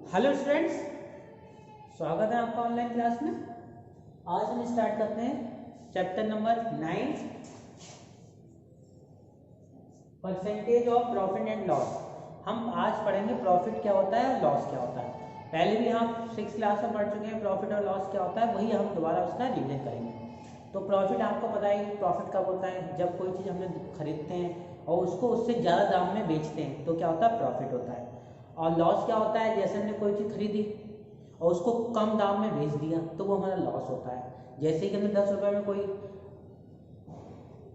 Hello students, स्वागत है आपका ऑनलाइन क्लास में। आज हम स्टार्ट करते हैं chapter number 9, percentage of profit and loss. हम आज पढ़ेंगे प्रॉफिट क्या होता है और लॉस क्या होता है। पहले भी हम 6 क्लास में पढ़ चुके हैं प्रॉफिट और लॉस क्या होता है, वही हम दोबारा उसका रिवीजन करेंगे। तो प्रॉफिट आपको पता है कि प्रॉफिट कब होता है, जब कोई चीज़ हमने खरीदते हैं और उसको उससे ज़्यादा दाम में बेचते हैं तो क्या होता है, प्रॉफिट होता है। और लॉस क्या होता है, जैसे हमने कोई चीज़ खरीदी और उसको कम दाम में बेच दिया तो वो हमारा लॉस होता है। जैसे कि हमने 10 रुपये में कोई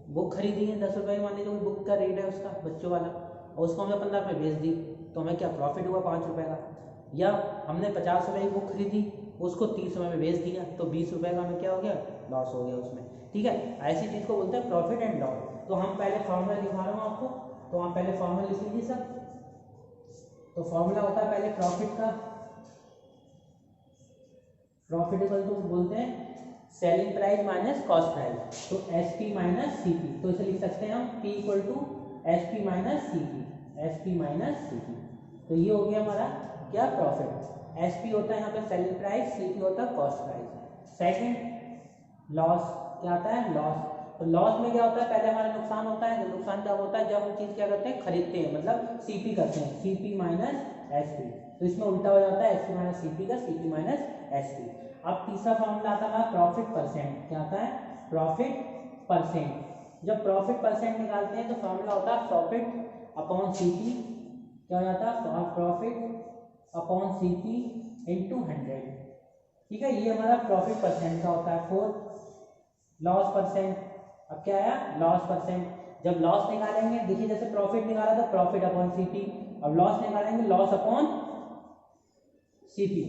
बुक खरीदी है, 10 रुपये मान लीजिए कोई बुक का रेट है उसका बच्चों वाला, और उसको हमने 15 रुपये बेच दी तो हमें क्या प्रॉफिट हुआ 5 रुपये का। या हमने 50 रुपये की बुक खरीदी, उसको 30 रुपये में बेच दिया तो 20 रुपये का हमें क्या हो गया, लॉस हो गया उसमें। ठीक है, ऐसी चीज़ को बोलते हैं प्रॉफिट एंड लॉस। तो हम पहले फॉर्मूला लिखा रहा हूँ आपको, तो आप पहले फॉर्मूला लिख लीजिए सब। तो फॉर्मूला होता है पहले प्रॉफिट का, प्रॉफिट इक्वल टू बोलते हैं selling price minus cost price, तो S P minus C P. तो इसे लिख सकते हैं हम P equal to S P minus C P, S P minus C P. तो ये हो गया हमारा क्या, प्रॉफिट। एस पी होता है यहाँ पे सेलिंग प्राइस, सी पी होता है कॉस्ट प्राइस। सेकंड लॉस क्या आता है, लॉस। तो लॉस में क्या होता है, पहले हमारा नुकसान होता है। तो नुकसान क्या होता है, जब हम चीज़ क्या करते हैं, खरीदते हैं, मतलब सीपी करते हैं, सीपी माइनस एसपी। तो इसमें उल्टा हो जाता है एसपी माइनस सीपी का, सीपी माइनस एसपी। अब तीसरा फॉर्मूला आता है प्रॉफिट परसेंट। क्या आता है, प्रॉफिट परसेंट। जब प्रॉफिट परसेंट निकालते हैं तो फॉर्मूला होता है प्रॉफिट अपॉन सीपी। क्या हो जाता है, प्रॉफिट अपॉन सीपी इंटू 100। ठीक है, ये हमारा प्रॉफिट परसेंट का होता है। Fourth loss percent. अब क्या आया, लॉस परसेंट। जब लॉस निकालेंगे, देखिए जैसे प्रॉफिट निकाला था प्रॉफिट अपॉन सीपी, अब लॉस निकालेंगे लॉस अपॉन सीपी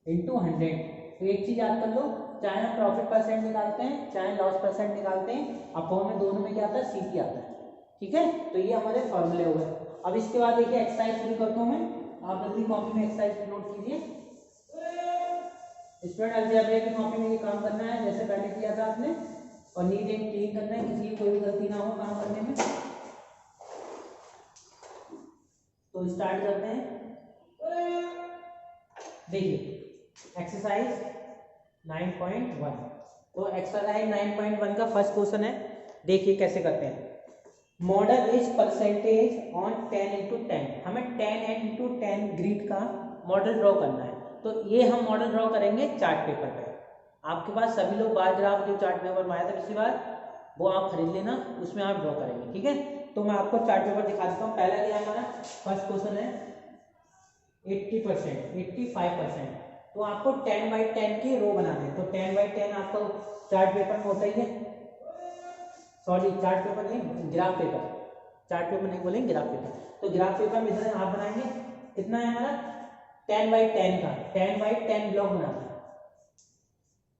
इंटू 100। तो एक चीज याद कर लो, चाहे हम प्रॉफिट परसेंट निकालते हैं चाहे लॉस परसेंट निकालते हैं, अपॉन में दोनों में क्या आता है, सीपी आता है। ठीक है, तो ये हमारे फॉर्मूले हो गए। अब इसके बाद देखिए एक्सरसाइज शुरू करता हूँ मैं, आप जल्दी कॉपी में एक्सरसाइज नोट कीजिए। स्टूडेंट अलजेब्रा की कॉपी में ये काम करना है जैसे पहले किया था आपने, और नीट एंड क्लीन करना है, किसी की कोई भी गलती ना हो काम करने में। तो स्टार्ट करते हैं। देखिए एक्सरसाइज 9.1। तो एक्सरसाइज 9.1 का फर्स्ट क्वेश्चन है, देखिए कैसे करते हैं। Model is percentage on 10 into 10। हमें 10 इंटू 10 ग्रिड का मॉडल ड्रॉ करना है। तो ये हम मॉडल ड्रॉ करेंगे चार्ट पेपर पे। आपके पास सभी लोग बार ग्राफ जो चार्ट पेपर में आया था पिछली बार, वो आप खरीद लेना, उसमें आप ड्रॉ करेंगे। ठीक है, तो मैं आपको चार्ट पेपर दिखा देता हूँ। पहला क्या है हमारा, फर्स्ट क्वेश्चन है 80%, 85%। तो आपको 10/10 की रो बनाने हैं। तो 10/10 आपको चार्ट पेपर में होता ही है, सॉरी चार्ट पेपर नहीं, ग्राफ पेपर। चार्ट पेपर नहीं बोलेंगे, ग्राफ पेपर। तो ग्राफ पेपर में इधर आप बनाएंगे, कितना है हमारा 10/10 का, 10/10 ब्लॉक बनाना है।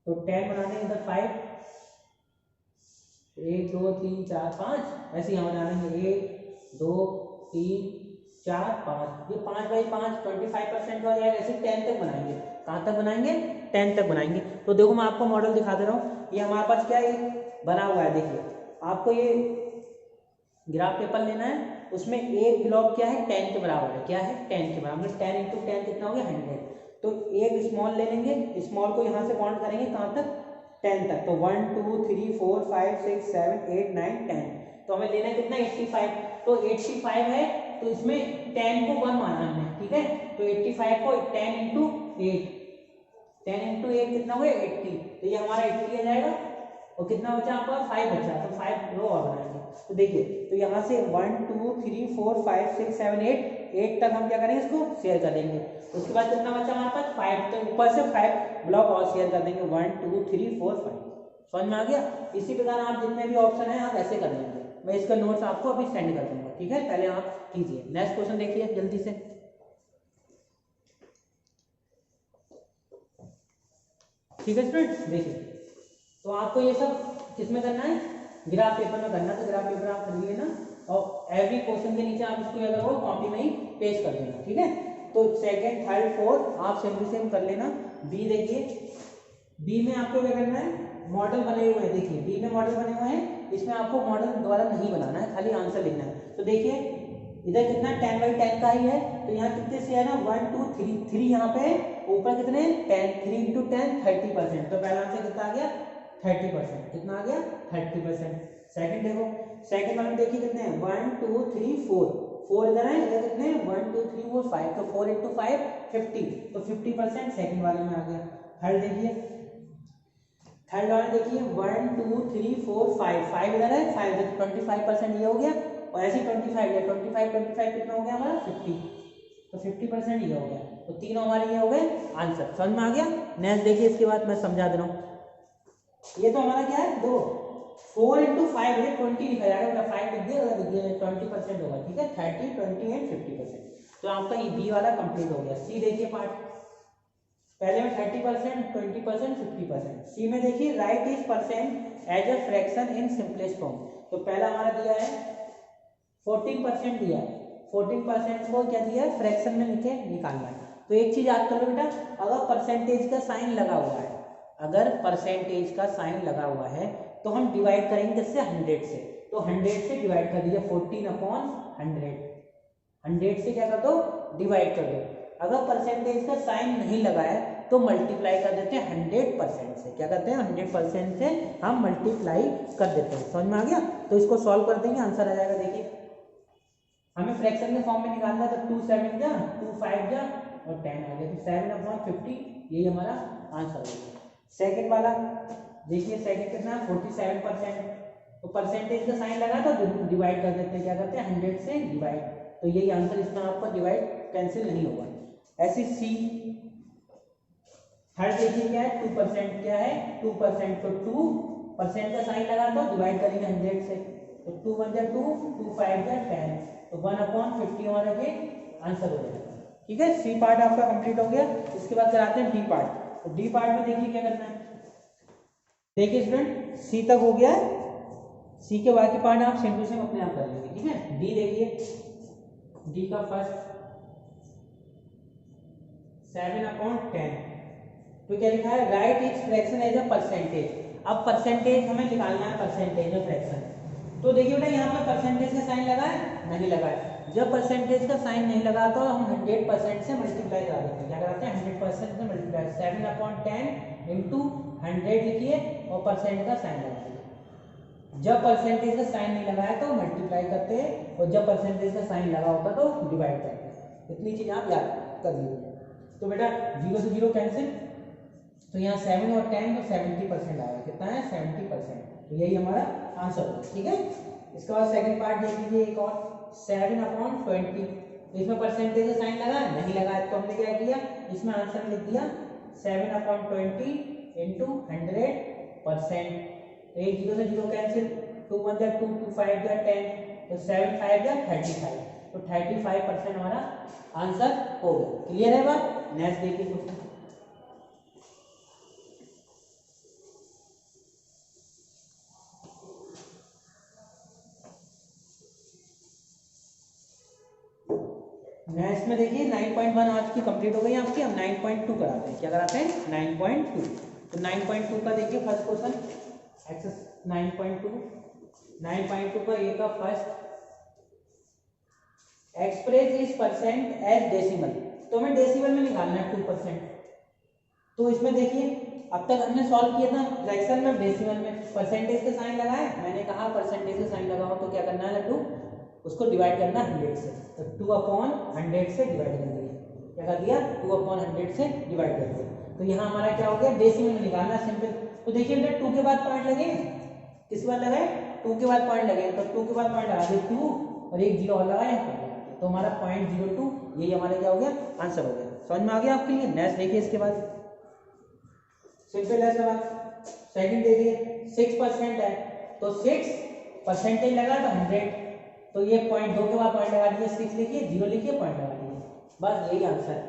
तो 10 बनाने इधर 5, 1 2 3 4 5, ऐसे यहाँ बनाएंगे 1 2 3 4 5। ये 5/5 25% हो जाएगा। ऐसे 10 तक बनाएंगे। कहाँ तक बनाएंगे, 10 तक बनाएंगे। तो देखो मैं आपको मॉडल दिखा दे रहा हूँ, ये हमारे पास क्या है बना हुआ है। देखिए आपको ये ग्राफ पेपर लेना है, उसमें एक ब्लॉक क्या है 10 के बराबर है। क्या है, 10 के बराबर। 10 इंटू 10 कितना हो गया, 100। तो एक स्मॉल ले लेंगे, स्मॉल को यहाँ से काउंट करेंगे कहाँ तक, 10 तक। तो 1 2 3 4 5 6 7 8 9 10। तो हमें लेना है कितना, 85। तो 85 है, तो इसमें 10 को 1 माना हमने। ठीक है, तो 85 को 10 इंटू 8, 10 इंटू 8 कितना हुआ 80। तो ये हमारा 80 आ जाएगा। और कितना बचा आपका, 5 बचा। तो 5 रो और बनाएंगे। तो देखिए, तो यहाँ से 1 2 3 4 5 6 7 8 तक हम क्या करेंगे, इसको शेयर कर देंगे। उसके बाद कितना बचा हमारे पास, 5। तो ऊपर से 5 ब्लॉक और शेयर कर देंगे, 1 2 3 4 5। समझ में आ गया। इसी प्रकार आप जितने भी ऑप्शन है आप ऐसे कर लेंगे। मैं इसका नोट्स आपको अभी सेंड कर दूंगा। ठीक है, पहले आप कीजिए। नेक्स्ट क्वेश्चन देखिए जल्दी से। ठीक है स्टूडेंट, देखिए तो आपको ये सब किसमें करना है, ग्राफ पेपर में करना। तो ग्राफ पेपर आप खरीद लेना, और एवरी क्वेश्चन के नीचे आप इसको अगर वो कॉपी में ही पेस्ट कर देना। ठीक है, तो सेकंड थर्ड फोर्थ आप सेम कर लेना। बी देखिए, बी में आपको क्या करना है, मॉडल बने हुए हैं। देखिए बी में मॉडल बने हुए हैं, इसमें आपको मॉडल दोबारा नहीं बनाना है, खाली आंसर लिखना है। तो देखिए इधर कितना 10/10 का ही है, तो यहाँ कितने से है ना 1 2 3 3 यहाँ पे, ऊपर कितने 10, 3 × 10 30%, तो पहला आंसर कितना आ गया 30%, कितना आ गया 30%। सेकंड देखो, सेकंड वाले में देखिए कितने हैं 1 2 3 4, 4 इधर है, इधर कितने 1 2 3 4 5, तो 4 × 5 50, तो 50% सेकंड वाले में आ गया। थर्ड देखिए, थर्ड वाले देखिए 1 2 3 4 5, 5 इधर है, 5 इधर, 25% ये हो गया, और ऐसे 25 या 25 कितना हो गया हमारा 50, तो 50% ये हो गया, तो तीनों हमारे ये हो गए आंसर। समझ में आ गया। नेक्स्ट देखिए, इसके बाद मैं समझा दे रहा हूँ, ये तो हमारा क्या है दो 4 × 5 है 20 लिखा जाएगा, 5 लिख दिया 20% होगा, ठीक है 30 20 एंड 50%, तो आपका ये बी वाला कंप्लीट हो गया। सी देखिए पार्ट, पहले में 30% 20% 50%। सी में देखिए write is percent as a fraction in simplest form, तो पहला हमारा दिया है 14% दिया है, 14% को क्या दिया है फ्रैक्शन में लिखे निकालना है। तो एक चीज याद कर लो बेटा, अगर परसेंटेज का साइन लगा हुआ है, अगर परसेंटेज का साइन लगा हुआ है तो हम डिवाइड करेंगे किससे 100 से, तो 100 से डिवाइड कर दीजिए 14/100, 100 से क्या कर दो डिवाइड कर दो। अगर परसेंटेज का साइन नहीं लगा है तो मल्टीप्लाई कर देते हैं 100% से, क्या करते हैं 100% से हम मल्टीप्लाई कर देते हैं। समझ में आ गया। तो इसको सॉल्व कर देंगे, आंसर आ जाएगा। देखिए हमें फ्रैक्शन के फॉर्म में निकालना है, तो 2 7 जा 2 5 जा और 10 आ गया, तो 7/50 यही हमारा आंसर होगा। सेकंड वाला देखिए, सेकंड कितना 47%, तो परसेंटेज का साइन लगा तो डिवाइड कर देते हैं, क्या करते हैं 100 से डिवाइड, तो यही आंसर, इसमें आपका डिवाइड कैंसिल नहीं होगा। ऐसे सी थर्ड देखिए क्या है 2%, क्या है 2%, तो 2% का साइन लगा तो डिवाइड करेंगे 100 से, तो 2 1 जा 2 2 5 जा 10, तो 1/50 हमारा ये आंसर हो जाएगा। ठीक है, सी पार्ट आपका कंप्लीट हो गया। इसके बाद कराते हैं डी पार्ट। तो डी पार्ट में देखिए क्या करना है, देखिए स्टूडेंट सी तक हो गया, सी के बाकी पार्ट आप सेम टू सेम अपने आप कर लेंगे। ठीक है, डी देखिए, डी का फर्स्ट 7/10, तो क्या लिखा है write each fraction as a percentage. अब परसेंटेज हमें निकालना है, परसेंटेज ऑफ फ्रैक्शन। तो देखिए बेटा यहाँ पे परसेंटेज का साइन लगा है, नहीं लगा है। जब परसेंटेज का साइन नहीं लगा तो हम 100% से मल्टीप्लाई करा देते हैं, क्या कराते हैं 100% से मल्टीप्लाई, 7/10 इंटू 100 लिखिए और परसेंट का साइन लगा दीजिए। जब परसेंटेज का साइन नहीं लगा है तो मल्टीप्लाई करते हैं, और जब परसेंटेज का साइन लगा होता तो डिवाइड करते हैं। इतनी चीज आप याद कर लीजिए। तो बेटा 0 से 0 कैंसिल, तो यहाँ 7 और 10 तो 70% आएगा, कितना है 70%, तो यही हमारा आंसर होगा। ठीक है, इसके बाद सेकंड पार्ट देख लीजिए, एक और 7/20, इसमें परसेंटेज का साइन लगा नहीं लगा है, तो हमने क्या किया इसमें आंसर लिख दिया 7/20 इंटू 100%। 1 0 से 0 कैंसिल, 2 1 जा 2 2 5 जा 10, तो 7 5 जा 35, तो 35% हमारा आंसर हो गया। क्लियर है बात। नेक्स्ट देखिए क्वेश्चन, नेक्स्ट में देखिए 9.1 आज की कंप्लीट हो गई आपकी। हम 9.2 कराते हैं, क्या कराते हैं 9.2। तो 9.2 का देखिए फर्स्ट क्वेश्चन, एक्सरसाइज 9.2 का ए का फर्स्ट, एक्सप्रेस इस परसेंट एज डेसिमल, तो हमें डेसिमल में निकालना है 2%। तो इसमें देखिए अब तक हमने सॉल्व किया था फ्रैक्शन में, डेसिमल में परसेंटेज का साइन लगा है, मैंने कहा परसेंटेज का साइन लगा हो तो क्या करना है लड्डू, उसको डिवाइड करना 100 से, तो 2/100 से डिवाइड कर दिया, क्या कर दिया 2/100 से डिवाइड कर दिया। तो यहाँ हमारा क्या हो गया डेसिमल में निकालना सिंपल। तो देखिए बेटा 2 के बाद पॉइंट लगे, किस बार लगाए 2 के बाद पॉइंट लगे, तो 2 के बाद पॉइंट लगा दिए 2 और एक 0 और लगाए, तो हमारा 0.02 यही हमारा क्या हो गया आंसर हो गया। समझ में आ गया आपके लिए। नेक्स्ट देखिए, इसके बाद सिंपल है सवाल। सेकंड देखिए 6% है, तो 6 परसेंटेज लगा तो 100, तो ये 0.2 के बाद पॉइंट लगा दीजिए, 6 लिखिए 0 लिखिए पॉइंट लगा दीजिए, बस यही answer.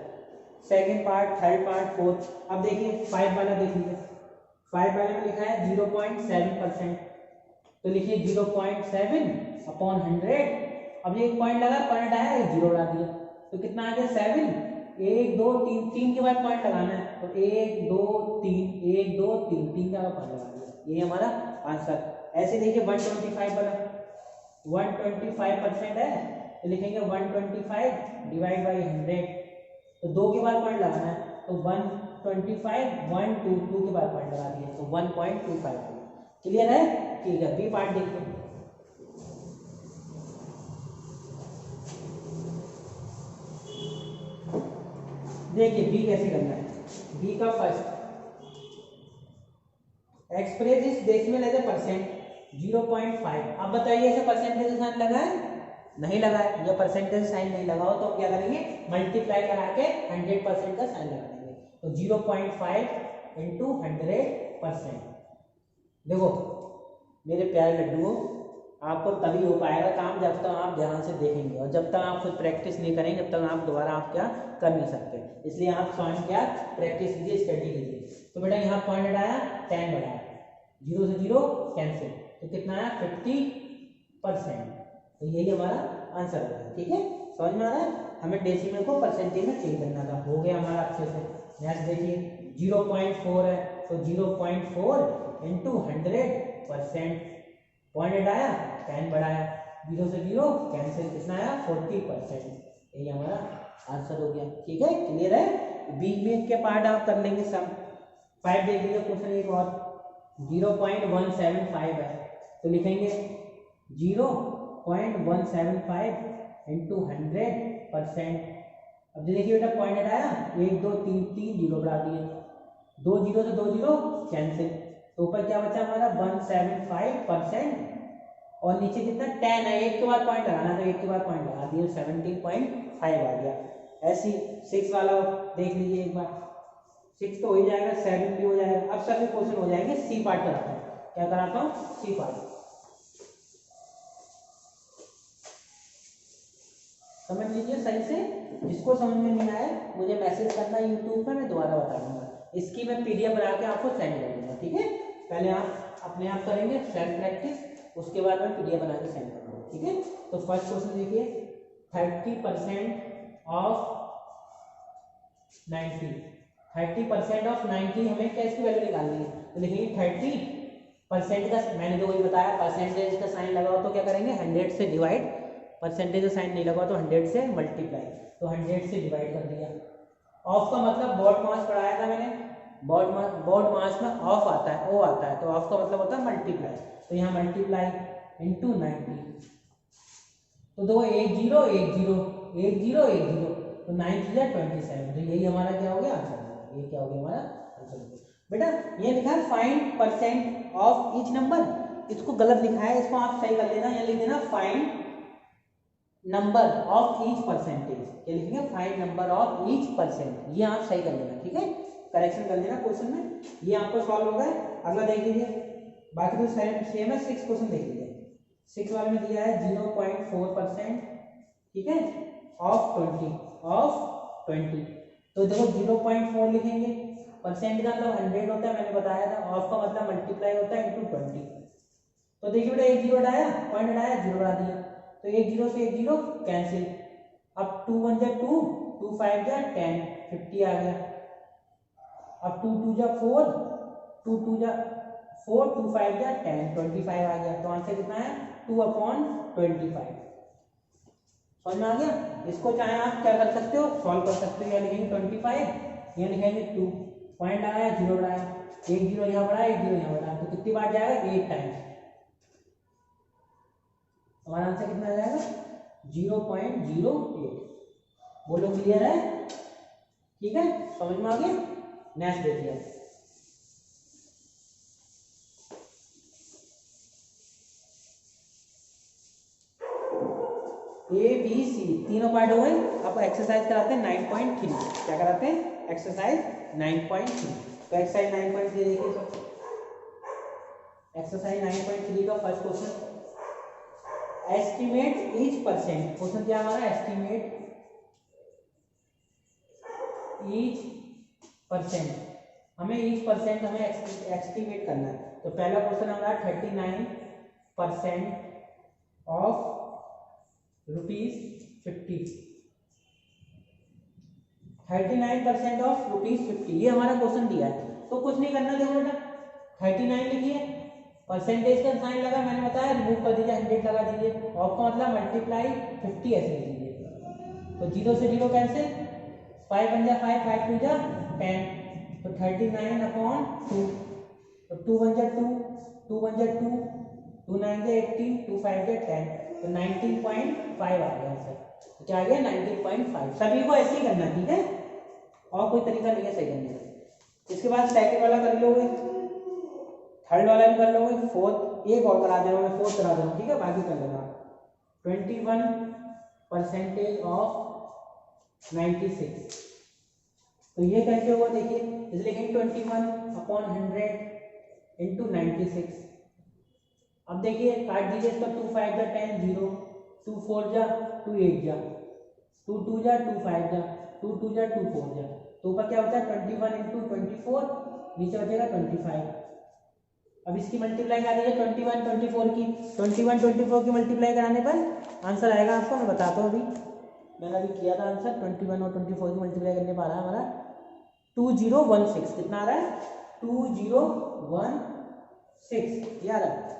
Second part, third part, fourth. अब देखिए 5 वाला देख लीजिए, 5 वाले में लिखा है 0.7%, तो लिखिए 0.7/100। अब ये एक पॉइंट लगा, पॉइंट आया, एक 0 लगा दिया, तो कितना आ गया 7। 1 2 3, 3 के बाद पॉइंट लगाना है, तो 1 2 3 1 2 3 3 का पॉइंट लगा दिया, ये हमारा आंसर। ऐसे देखिए 125 वाला, 125% है, तो लिखेंगे 125 डिवाइड बाई 100, तो 2 के बाद पॉइंट लगाना है, तो 125 1 2 2 के बाद पॉइंट लगा दिए तो 1.25। क्लियर है? ठीक है, बी पार्ट देखिए। देखिए बी कैसे करना है। बी का फर्स्ट एक्सप्रेस इस डेसिमल एज ए परसेंट 0.5। अब बताइए ऐसे परसेंटेज साइन लगा है? नहीं लगा है। जब परसेंटेज साइन नहीं लगाओ तो क्या करेंगे, मल्टीप्लाई करा के 100% का साइन लगा देंगे, तो 0.5 इंटू 100%। देखो मेरे प्यारे लड्डुओं, आपको तभी हो पाएगा काम जब तक आप ध्यान से देखेंगे, और जब तक आप खुद प्रैक्टिस नहीं करेंगे जब तक आप दोबारा आप क्या कर नहीं सकते। इसलिए आप स्वयं क्या प्रैक्टिस कीजिए, स्टडी कीजिए। तो बेटा यहाँ पॉइंट हटाया, 10 बढ़ाया, 0 से 0 कैंसिल, तो कितना आया 50%। तो यही हमारा आंसर होगा। ठीक है, समझ में आ रहा है? हमें डेसिमल को परसेंटेज में चेंज करना था, हो गया हमारा अच्छे से। नेक्स्ट देखिए 0.4 है, तो 0.4 इंटू 100%, पॉइंट हटाया 10 बढ़ाया, 0 से 0 कैंसिल, कितना आया 40%। यही हमारा आंसर हो गया। ठीक है, क्लियर है? बी में के पार्ट आप कर लेंगे सम। 5 देख लीजिए क्वेश्चन एक और, 0.175 है, तो लिखेंगे 0.175 इंटू 100%। अब देखिए बेटा पॉइंट हटाया, 1 2 3 3 जीरो बढ़ा दिए, 2 0 से 2 0 कैंसिल, तो ऊपर क्या बचा हमारा 175%, और नीचे कितना 10 है, एक के बाद पॉइंट लगाना, तो एक के बाद पॉइंट लगा दिए 17.5 आ गया। ऐसी 6 वाला देख लीजिए एक बार, 6 तो हो ही जाएगा, 7 भी हो जाएगा। अब सभी क्वेश्चन हो जाएंगे। सी पार्ट कराता हूँ, क्या कराता हूँ, सी पार्ट। समझ लीजिए सही से, जिसको समझ में नहीं आया मुझे मैसेज करना यूट्यूब पर, मैं दोबारा बता दूंगा। इसकी मैं पीडीएफ बना के आपको सेंड कर दूंगा। ठीक है, पहले आप अपने आप करेंगे सेल्फ प्रैक्टिस, उसके बाद मैं पीडीएफ बना के सेंड करूंगा। ठीक है, तो फर्स्ट क्वेश्चन देखिए, 30% ऑफ 90, 30% ऑफ 90 हमें क्या इसकी वैल्यू निकालनी है, तो लिखेंगे 30% का, मैंने जो वही बताया परसेंटेज का साइन लगाओ तो क्या करेंगे 100 से डिवाइड, परसेंटेज का साइन नहीं लगा तो 100 से मल्टीप्लाई, तो 100 से डिवाइड कर दिया। ऑफ का मतलब बॉड मास पढ़ाया था मैंने, बॉड मास में ऑफ आता है, ओ आता है, तो ऑफ का मतलब होता है मल्टीप्लाई, तो यहाँ मल्टीप्लाई इंटू 90, तो देखो 1 0 1 0 1 0 1 0, तो 9 27, तो यही हमारा क्या हो गया आंसर। ये क्या हो गया हमारा आंसर। बेटा ये लिखा है find percent of each number, इसको गलत लिखा है, इसको आप सही कर लेना, यहाँ लिख देना find number of each percentage, क्या लिखेंगे find number of each percent, ये आप सही कर लेना। ठीक है, करेक्शन कर लेना क्वेश्चन में, ये आपको सॉल्व होगा। अगला देख लीजिए, बाकी तो सेम है। 6 क्वेश्चन देख लीजिए, 6 वाले में दिया है 0.4%, ठीक है, ऑफ 20, तो देखो 0.4 लिखेंगे, परसेंट का मतलब 100 होता है, मैंने बताया था, ऑफ का मतलब मल्टीप्लाई होता है इंटू 20, तो देखिए बेटा 1 0 हटाया, पॉइंट हटाया, 0 बढ़ा दिया, तो 1 0 से 1 0 कैंसिल, अब 2 1 जा 2, 2 5 जा 10, 50 आ गया, अब 2 2 जा 4, 2 2 जा 4, 2 5 जा 10, 25 आ गया, तो आंसर कितना है 2/25। समझ में आ गया? इसको चाहे आप क्या कर सकते हो, सॉल्व कर सकते हो, या लिखेंगे 25, या लिखेंगे 2, पॉइंट लगाया 0 बढ़ाया, 1 0 यहाँ बढ़ाया 1 0 यहाँ बढ़ाया, तो कितनी बार जाएगा 8 टाइम्स, हमारा आंसर कितना आ जाएगा 0.08। बोलो क्लियर है? ठीक है, समझ में आ गया? नेक्स्ट देखिए, ए बी सी तीनों पार्ट हो गए। अब एक्सरसाइज कराते हैं 9.3, क्या कराते हैं एक्सरसाइज 9.3। तो एक्सरसाइज 9.3 देखिए, सब एक्सरसाइज 9.3 का first question, estimate each percent, question क्या हमारा एस्टिमेट ईच परसेंट, हमें ईच परसेंट हमें एस्टिमेट करना है। तो पहला क्वेश्चन हमारा 39% ऑफ ₹50, 39% ऑफ ₹50, ये हमारा क्वेश्चन दिया है। तो कुछ नहीं करना, देखो बेटा 39 लिखिए परसेंटेज का साइन लगा, मैंने बताया रिमूव कर दीजिए, 100 लगा दीजिए। ऑफ का मतलब मल्टीप्लाई 50 ऐसे लीजिए। तो 0 से 0 कैंसिल, 5 1 जा 5, 5 2 जा 10, तो 39/2। तो 2 1 जा 2, 2 1 जा 2, 2 9 जा 18, 2 5 जा 10, तो 19.5 आ गया आंसर। तो क्या आ गया 19.5। सभी को ऐसे ही करना, ठीक है, और कोई तरीका नहीं है सही करने का। इसके बाद सेकंड वाला कर लोगे, थर्ड वाला भी कर लोगे, फोर्थ एक और करा दे रहा हूँ मैं, फोर्थ करा दे रहा हूँ, ठीक है, बाकी कर लेना। 21% ऑफ 96, तो ये कैसे होगा देखिए, इसे लिखेंगे 21/100 इंटू 96। अब देखिए काट दीजिए इसका, 2 5 जा 10 0, 2 4 जा 2 8 जा, 2 2 जा 2 5 जा, 2 2 जा 2 4 जा, तो ऊपर क्या होता है 21 इंटू 24, नीचे बचेगा 25। अब इसकी मल्टीप्लाई करा दीजिए 21 24 की, 21 24 की मल्टीप्लाई कराने पर आंसर आएगा आपको, मैं बताता हूँ अभी, मैंने अभी किया था आंसर। 21 और 24 की मल्टीप्लाई करने पर आ रहा है हमारा 2016। कितना आ रहा है 2016, ये आ रहा है।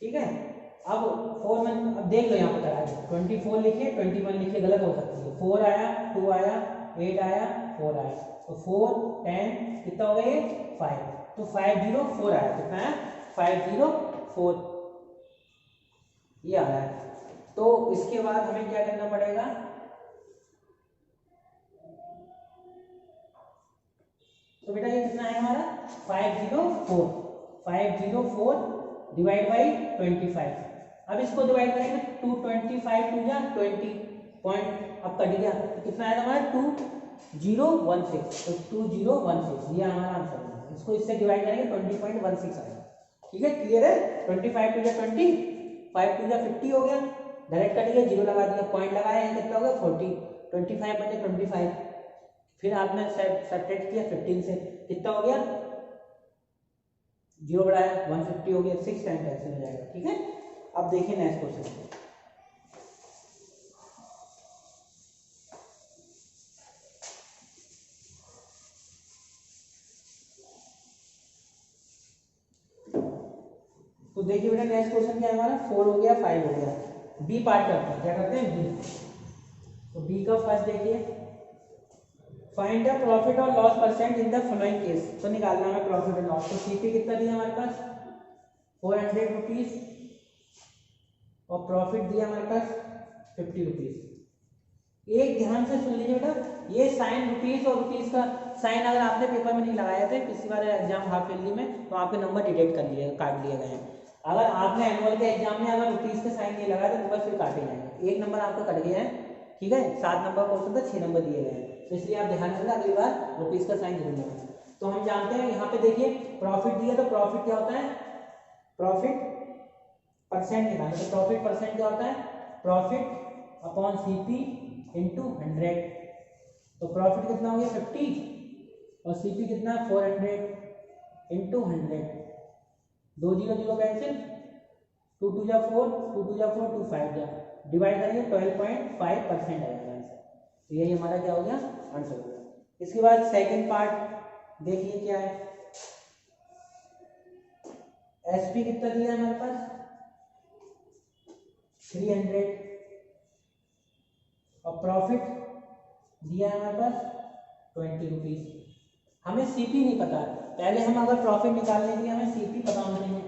ठीक है, अब 4 में अब देख लो यहाँ पर करा है, 24 लिखिए 21 लिखिए, गलत हो सकती है। 4 आया, 2 आया, 8 आया, 4 आया, तो 4 10 कितना हो गया ये 5, तो 504 आया। कितना है 504, ये आ रहा है। तो इसके बाद हमें क्या करना पड़ेगा, तो बेटा ये कितना है हमारा 504 डिवाइड बाई 25। अब इसको डिवाइड करेंगे 225 2 जा 20 पॉइंट, अब कट गया, तो कितना आया हमारा 2016, तो 2016 ये हमारा आंसर है। इसको इससे डिवाइड करेंगे 20.16 आएगा। ठीक है, क्लियर है। 25 2 जा 20, 5 2 जा 50 हो गया, डायरेक्ट कट गया, 0 लगा दिया, पॉइंट लगाया, कितना हो गया 40, 25 बचे 25, फिर आपने सब्ट्रैक्ट किया 15 से, कितना हो गया 0 बढ़ाया 150 हो गया, 6 टाइम कैंसिल हो जाएगा। ठीक है, अब देखिए नेक्स्ट क्वेश्चन। तो देखिए बेटा नेक्स्ट क्वेश्चन क्या है हमारा, 4 हो गया 5 हो गया, बी पार्ट करते हैं। क्या करते हैं बी, तो बी का फर्स्ट देखिए, फाइंड द प्रॉफिट और loss percent in the following case. तो निकालना है प्रॉफिट और लॉस। तो सीपी कितना दिया हमारे पास 400 रुपीज, और प्रॉफिट दिया हमारे पास 50 रुपीज। एक ध्यान से सुन लीजिए बेटा, ये साइन रुपीज और रुपीज का साइन अगर आपने पेपर में नहीं लगाया थे पिछली बार एग्जाम हाफ ईयरली में, तो आपके नंबर डिटेक्ट कर लिए काट लिए गए हैं। अगर आपने एनुअल के एग्जाम में अगर रुपीज के साइन नहीं लगाया तो बस फिर काटे जाएंगे, एक नंबर आपका कट गया है। ठीक है, 7 नंबर क्वेश्चन था, 6 नंबर दिए गए हैं, तो इसलिए आप ध्यान रखना अगली बार रुपीज का साइन जरूर लगाना। तो हम जानते हैं यहाँ पे देखिए प्रॉफिट दिया, तो प्रॉफिट क्या होता है, प्रॉफिट परसेंट निकालना। तो प्रॉफिट परसेंट क्या होता है, प्रॉफिट अपॉन सीपी इंटू 100। तो प्रॉफिट कितना हो गया 50, और सीपी कितना 400 इंटू 100, 2 0 0 कैंसिल, 2 2 जा 4, 2 2 जा 4, 2 5 जा, डिवाइड करेंगे 12.5% आएगा आंसर। तो यही हमारा क्या हो गया आंसर हो गया। इसके बाद सेकंड पार्ट देखिए क्या है, एसपी कितना दिया है हमारे पास 300, और प्रॉफिट दिया है हमारे पास 20 रुपीज। हमें सीपी नहीं पता, पहले हम अगर प्रॉफिट निकालने के लिए हमें सीपी पता होना चाहिए।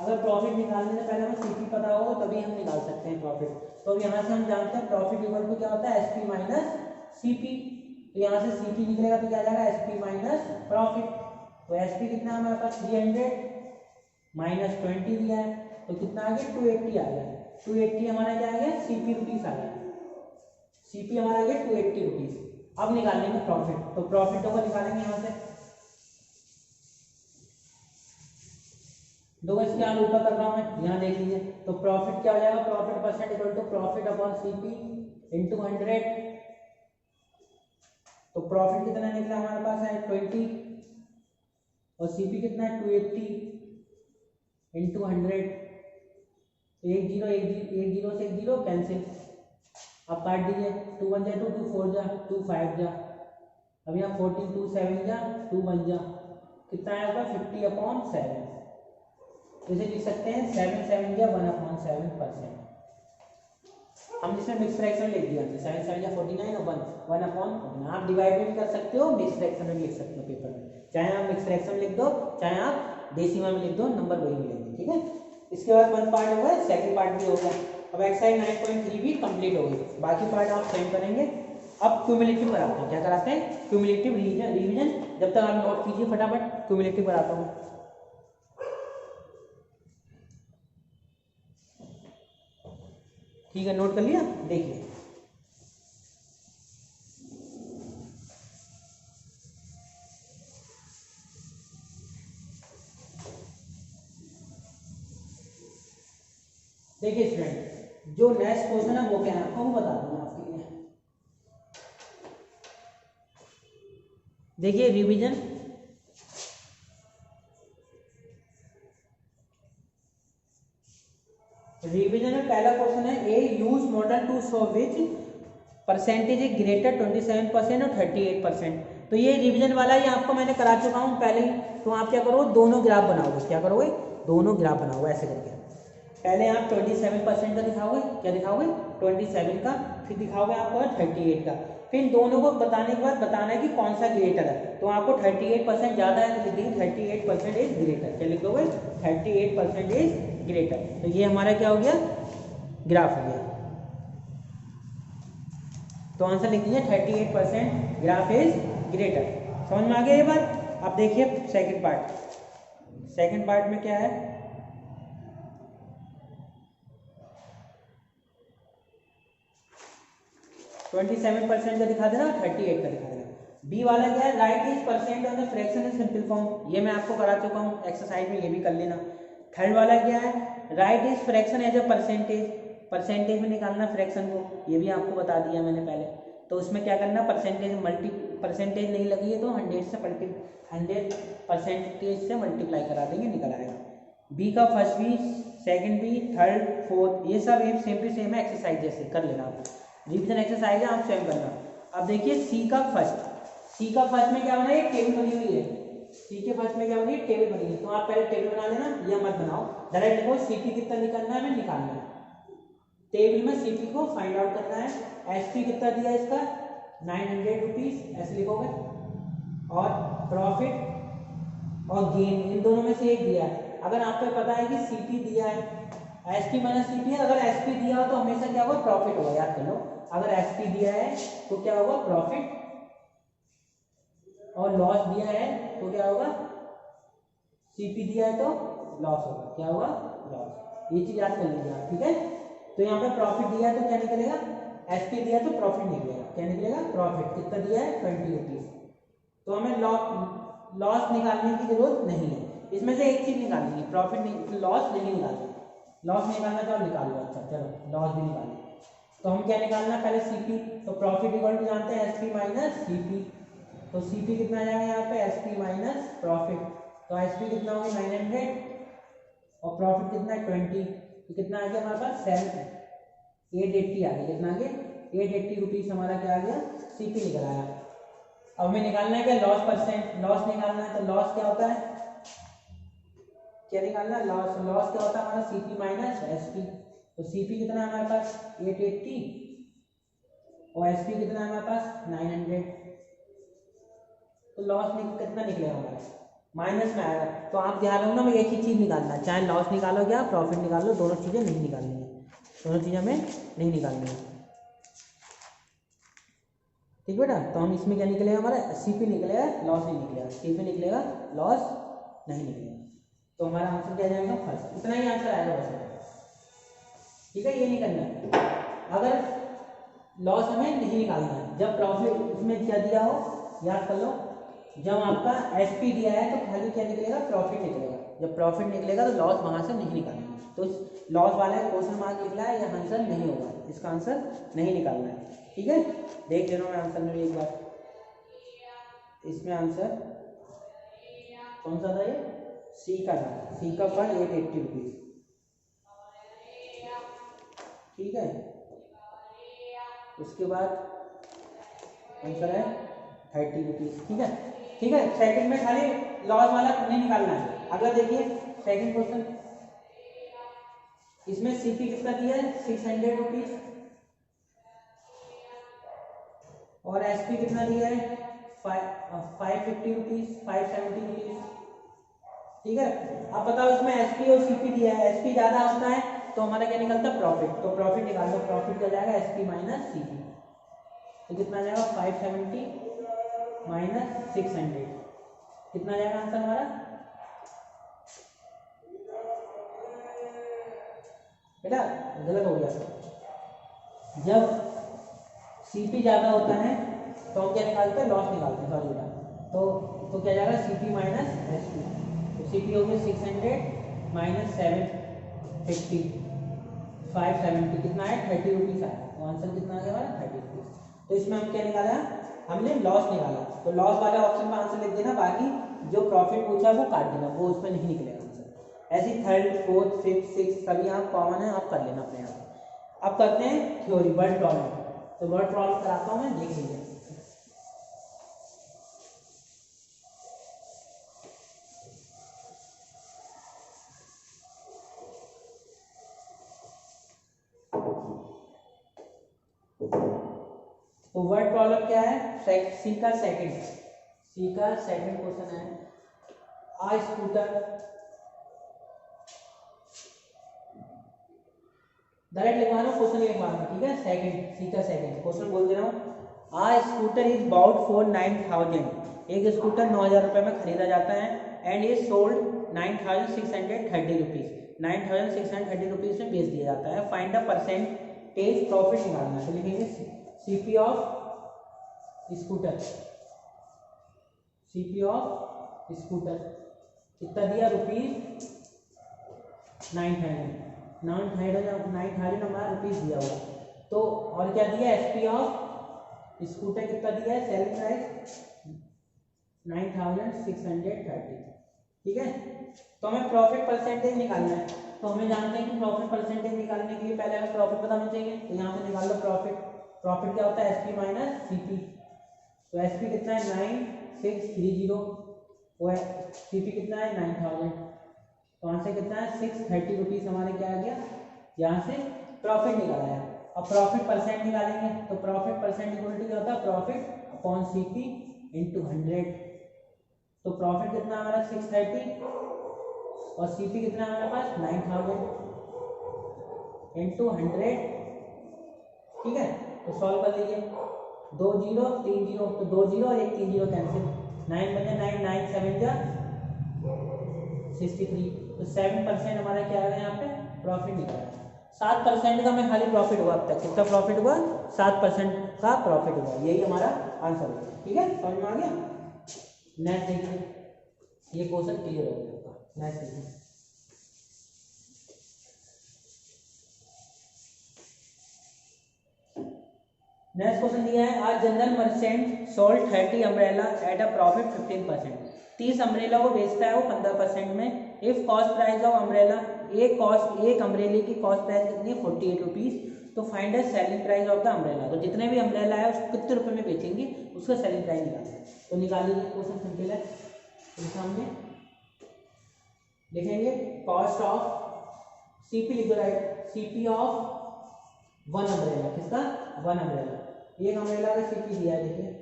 अगर प्रॉफिट निकालने से पहले हमें सीपी पता हो तभी हम निकाल सकते हैं प्रॉफिट। तो अब यहाँ से हम जानते हैं प्रॉफिट इक्वल टू क्या होता है एसपी माइनस सीपी। तो यहाँ से सीपी निकलेगा तो क्या आ जाएगा एसपी माइनस प्रॉफिट। तो एसपी कितना है हमारे पास 300 माइनस 20 दिया है, तो कितना आ गया 280 आ गया। 280 हमारा क्या आ गया सीपी रुपीज आ गया, सीपी हमारा आ गया 280 रुपीज। अब निकालेंगे प्रॉफिट, तो प्रॉफिट को निकालेंगे यहाँ से, दो इसके आगे ऊपर कर रहा हूं मैं, यहाँ देख लीजिए। तो प्रॉफिट क्या हो जाएगा, profit percent equal to profit upon CP into 100। तो प्रॉफिट कितना निकला हमारे पास है 20, और सीपी कितना है 280 इंटू 100। एक जीरो से एक जीरो कैंसिल, अब काट दीजिए, 2 1 जा 2, 2 4 जा 2 5 जा, अब यहाँ 14 2 7 जा 2 1 जा, कितना आया होगा 50/7। तो इसे लिख सकते हैं 7 7 जा 1/7%। हम इसमें मिक्स फ्रैक्शन लिख दिया, 7 7 जा 49 और 1/49। आप डिवाइड भी कर सकते हो, मिक्स फ्रैक्शन में लिख सकते हो पेपर में, चाहे आप मिक्स फ्रैक्शन लिख दो चाहे आप डेसिमल में लिख दो, नंबर वही मिलेंगे। ठीक है, इसके बाद 1 पार्ट हो गया, सेकंड पार्ट भी हो गया। अब एक्सरसाइज 9.3 भी कंप्लीट हो गई, बाकी पार्ट आप सेम करेंगे। अब क्यूमुलेटिव कराते हैं, क्या कराते हैं क्यूमुलेटिव रिवीजन। जब तक आप नोट कीजिए फटाफट, क्यूमुलेटिव कराता हूँ। ठीक है, नोट कर लिया, देखिए देखिए स्टूडेंट, जो नेक्स्ट क्वेश्चन है वो क्या है आपको बता दूंगा आपके लिए। देखिए रिवीजन, रिवीजन में पहला क्वेश्चन है a use model to show which percentage is greater 27% और 38%। तो ये रिवीजन वाला ही आपको मैंने करा चुका हूँ पहले ही। तो आप क्या करोगे, दोनों ग्राफ बनाओगे, क्या करोगे दोनों ग्राफ बनाओगे ऐसे करके। पहले आप 27% का दिखाओगे, क्या दिखाओगे 27 का, फिर दिखाओगे आपको 38 का। फिर दोनों को बताने के बाद बताना है कि कौन सा ग्रेटर है। तो आपको 38% ज़्यादा है तो लिख देंगे 38% इज ग्रेटर, क्या लिख दोगे 38% इज ग्रेटर। तो ये हमारा क्या हो गया, ग्राफ हो गया। तो आंसर लिख दीजिए 38% ग्राफ इज ग्रेटर। समझ में आ गया ये बात। अब देखिए सेकंड पार्ट, सेकंड पार्ट में क्या है, %27 का दिखा देना, 38 का दिखा देना। बी वाला क्या है, write is percent on the fraction in simple form, ये मैं आपको करा चुका हूँ एक्सरसाइज में, ये भी कर लेना। थर्ड वाला क्या है, write is fraction as a percentage, percentage में निकालना फ्रैक्शन को, ये भी आपको बता दिया मैंने पहले। तो उसमें क्या करना, परसेंटेज नहीं लगी है तो 100% से मल्टीप्लाई करा देंगे, निकल आएगा। बी का first B, second B, third, fourth, ये सब सेम टू सेम है एक्सरसाइज जैसे, कर लेना आप। रिवीजन एक्सरसाइज है, आप सेम करना। अब देखिए सी का फर्स्ट में क्या बना है, टेबल बनी हुई है। सी के फर्स्ट में क्या बनी है, टेबल बनी है। तो आप पहले टेबल बना लेना, ये मत बनाओ, डायरेक्ट लिखो सीपी कितना निकालना है, हमें निकालना है। टेबल में सीपी को फाइंड आउट करना है। एसपी कितना दिया है इसका 900 रुपीज, ऐसे लिखोगे। और प्रॉफिट और गेन, इन दोनों में से एक दिया है। अगर आपको पता है कि सीपी दिया है, एसपी माइनस सीपी है, अगर एसपी दिया हो तो हमेशा क्या होगा, प्रॉफिट होगा, याद कर लो। अगर एसपी दिया है तो क्या होगा, प्रॉफिट, और लॉस दिया है तो क्या होगा, सीपी दिया है तो लॉस होगा, क्या होगा, लॉस। ये चीज याद कर लीजिए आप, ठीक है। तो यहाँ पे प्रॉफिट दिया है तो क्या निकलेगा, एसपी दिया है तो प्रॉफिट निकलेगा, क्या निकलेगा, प्रॉफिट। कितना दिया है 20 रुपीज। तो हमें लॉस निकालने की जरूरत नहीं है, इसमें से एक चीज निकालनी है, प्रॉफिट, लॉस नहीं निकालना। लॉस निकालना तो निकाल लो, अच्छा चलो लॉस भी निकाल लो। तो हम क्या निकालना, पहले सीपी, तो प्रॉफिट इक्वल टू जानते हैं एसपी माइनस सीपी। तो सीपी कितना आ जाएगा यहाँ पे, एसपी माइनस प्रॉफिट। तो एसपी कितना होगा 900 और प्रॉफिट कितना है 20, तो कितना आ गया हमारे पास 880 आ गया। कितना आ गया 880 रुपीज हमारा क्या आ गया, सीपी निकल आया। अब हमें निकालना है क्या, लॉस परसेंट, लॉस निकालना है। तो लॉस क्या होता है, क्या निकालना है, लॉस क्या होता है हमारा, सीपी माइनस एसपी। तो सीपी कितना है हमारे पास 880 और एसपी कितना है हमारे पास 900। तो लॉस कितना निकलेगा हमारा, माइनस में आएगा। तो आप ध्यान रखना, मैं एक ही चीज निकालना है, चाहे लॉस निकालो या प्रॉफिट निकालो, दोनों चीजें नहीं निकालनी है, दोनों चीजें हमें नहीं निकालनी है, ठीक बेटा। तो हम इसमें क्या निकलेगा हमारा, सीपी निकलेगा, लॉस नहीं निकलेगा, सीपी निकलेगा, लॉस नहीं निकलेगा। तो हमारा आंसर क्या जाएगा, फर्स्ट। इतना ही आंसर आएगा बस, ठीक है। ये नहीं करना है, अगर लॉस हमें नहीं निकालना है, जब प्रॉफिट इसमें क्या दिया हो, याद कर लो, जब आपका एसपी दिया है तो खाली क्या निकलेगा, प्रॉफिट निकलेगा। जब प्रॉफिट निकलेगा तो लॉस वहां से नहीं निकालना है। तो लॉस वाले क्वेश्चन मार्क निकला है, यह आंसर नहीं होगा, इसका आंसर नहीं निकालना है, ठीक है। देख ले रहा हूँ मैं आंसर में एक बार, इसमें आंसर कौन सा था, ये सी का था, सी का फल 880 रुपीज, ठीक है। उसके बाद आंसर है 30 रुपीज़। ठीक है, ठीक है। सेकंड में खाली लॉस वाला नहीं निकालना है। अगर देखिए सेकंड क्वेश्चन, इसमें सीपी कितना दिया है 600 रुपीज़ और एसपी कितना दिया है 550 रुपीज़, 570 रुपीज़। ठीक है, अब बताओ इसमें एसपी और सीपी दिया है, एसपी ज़्यादा होता है तो हमारा क्या निकलता है प्रॉफिट, तो प्रॉफिट निकाल दो। प्रॉफिट क्या जाएगा एसपी माइनस सीपी, तो कितना जाएगा 570 माइनस 600, कितना जाएगा आंसर हमारा? बेटा गलत हो गया। जब सीपी ज़्यादा होता है तो हम क्या निकालते हैं, लॉस निकालते हैं, सॉरी बेटा। तो क्या जाएगा सीपी माइनस एसपी, तो सीपी हो गया 600 माइनस 750, 570, कितना है 30 रुपीज़ आया। तो आंसर कितना आ गया हमारा 30 रुपीज़। तो इसमें हम क्या निकाला, हमने लॉस निकाला, तो लॉस वाला ऑप्शन में आंसर लिख देना, बाकी जो प्रॉफिट पूछा वो काट देना, वो उसमें नहीं निकलेगा आंसर। ऐसी थर्ड फोर्थ फिफ्थ सिक्स सभी यहाँ कॉमन है, आप कर लेना अपने यहाँ। अब करते हैं थ्योरी, वर्ड प्रॉब्लम। तो वर्ड प्रॉब्लम कराता हूँ मैं, देख लीजिए। तो वर्ड प्रॉब्लम क्या है, सी का सेकंड क्वेश्चन है। आ स्कूटर, डायरेक्ट लिखवा रहा हूँ, क्वेश्चन लिखवा रहा हूँ। ठीक है, सेकंड, सी का सेकंड क्वेश्चन बोल दे रहा हूँ। आ स्कूटर इज बाउट फॉर 9000, एक स्कूटर 9000 रुपये में खरीदा जाता है, and is sold 9630 rupees, 9630 rupees में बेच दिया जाता है। फाइंड द परसेंटेज प्रॉफिट निकालना है। तो लिखेंगे CP of scooter, CP of scooter कितना दिया रुपीज़ 9000 हमारा रुपीज़ दिया हुआ। तो और क्या दिया, एसपी ऑफ स्कूटर कितना दिया है, सेलिंग प्राइस 9630। ठीक है, तो हमें प्रॉफिट परसेंटेज निकालना है। तो हमें जानते हैं कि प्रॉफिट परसेंटेज निकालने के लिए पहले हमें प्रॉफिट पता होना चाहिए, तो यहाँ से निकाल लो प्रॉफिट। प्रॉफिट क्या होता है, एसपी माइनस सीपी। तो एसपी कितना है 9630 और सीपी कितना है 9000, तो आंसर कितना है 630 रुपीज़ हमारे क्या आ गया, यहाँ से प्रॉफिट निकाला है। अब प्रॉफिट परसेंट निकालेंगे, तो प्रॉफिट परसेंट इक्वल टू क्या होता है, प्रॉफिट अपॉन सीपी इंटू 100। तो प्रॉफिट कितना हमारा 630 और सीपी कितना हमारे पास 9000 इंटू 100। ठीक है, तो सॉल्व कर लीजिए, 2 0 3 0, तो 2 0 और 1 3 0 कैंसिल, 9 बने 9, 9 7 जा 63। तो 7% हमारा क्या आ गया यहाँ पे प्रॉफिट निकला है। 7% का हमें खाली प्रॉफिट हुआ, अब तक कितना प्रॉफिट हुआ, 7% का प्रॉफिट हुआ, यही हमारा आंसर हुआ। ठीक है, समझ में आ गया। नेक्स्ट देखिए, ये क्वेश्चन क्लियर हो गया। नेक्स्ट देखिए, नेक्स्ट क्वेश्चन दिया है, आज general merchant sold 30 umbrella at a profit 15%। 30 umbrella वो बेचता है वो 15% में। If cost price of umbrella, एक अम्ब्रेले की कॉस्ट प्राइस कितनी है 48 रुपीज़। तो find the selling price of the umbrella, तो जितने भी अम्ब्रेला है उसको कितने रुपए में बेचेंगे उसका सेलिंग प्राइस निकालना है। तो निकाल लीजिए, क्वेश्चन सिंपल है। तो सामने लिखेंगे कॉस्ट ऑफ सीपी, लिख दो right, CP of one umbrella, किसका वन अम्ब्रेला, एक अम्ब्रेला का सीपी दिया है, देखिए